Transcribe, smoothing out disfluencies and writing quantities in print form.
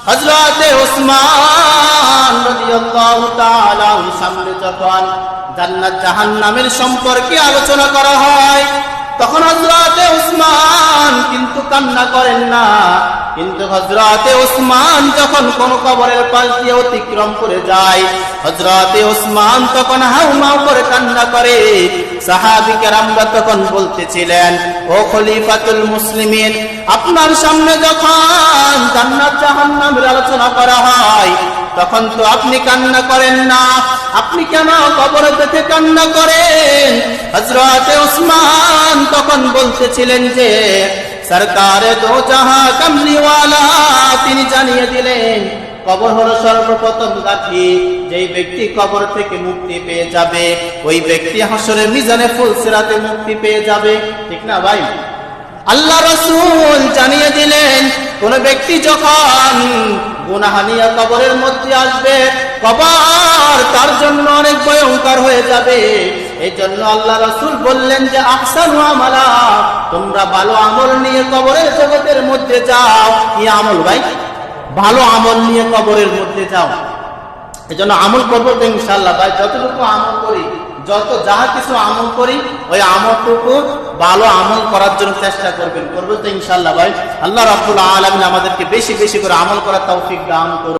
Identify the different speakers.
Speaker 1: হযরতে ওসমান রাদিয়াল্লাহু তাআলা আনহু সামনে যখন জান্নাত জাহান্নামের সম্পর্কে আলোচনা করা হয়, তখন হযরতে ওসমান কিন্তু কান্না করেন না। কিন্তু হযরতে ওসমান যখন কোন কবরের পাশ দিয়ে অতিক্রম করে যায়, হযরতে ওসমান তখন হাউমাউ করে কান্না করে। সাহাবী কেরামরা তখন বলতেছিলেন, ও খলিফাতুল মুসলিমিন, আপনার সামনে যখন জান্নাত জাহান্নামের আলোচনা করা হয়, তখন তো আপনি কান্না করেন না, আপনি কেন কবরে দেখে কান্না করেন? হযরতে ওসমান তখন বলতেছিলেন যে, সরকারে দো জাহাঁ কামলিওয়ালা, তিনি জানিয়ে দিলেন কবর হলো সর্বপ্রথম গাঠি। যেই ব্যক্তি কবর থেকে মুক্তি পেয়ে যাবে, ওই ব্যক্তি হাসরের মিজানে ফুলসিরাতে মুক্তি পেয়ে যাবে। ঠিক না ভাই? আল্লাহ রাসূল জানিয়ে দিলেন, কোন ব্যক্তি যখন গুনাহ নিয়ে কবরের মধ্যে আসবে, কবর তার জন্য অনেক ভয়ঙ্কর হয়ে যাবে। এই জন্য আল্লাহ রাসূল বললেন যে, আহসানু আমালা, তোমরা ভালো আমল নিয়ে কবরের জগতের মধ্যে যাও। কি আমল ভাই? ভালো আমল নিয়ে কবরের মধ্যে যাও। এই জন্য আমল করবো তো ইনশাআল্লাহ ভাই, যতটুকু আমল করি, যত যাহা কিছু আমল করি, ওই আমলটুকু ভালো আমল করার জন্য চেষ্টা করবেন, করবো তো ইনশাআল্লাহ ভাই। আল্লাহ রাব্বুল আলামিন আমাদেরকে বেশি বেশি করে আমল করার তৌফিক দান করুন।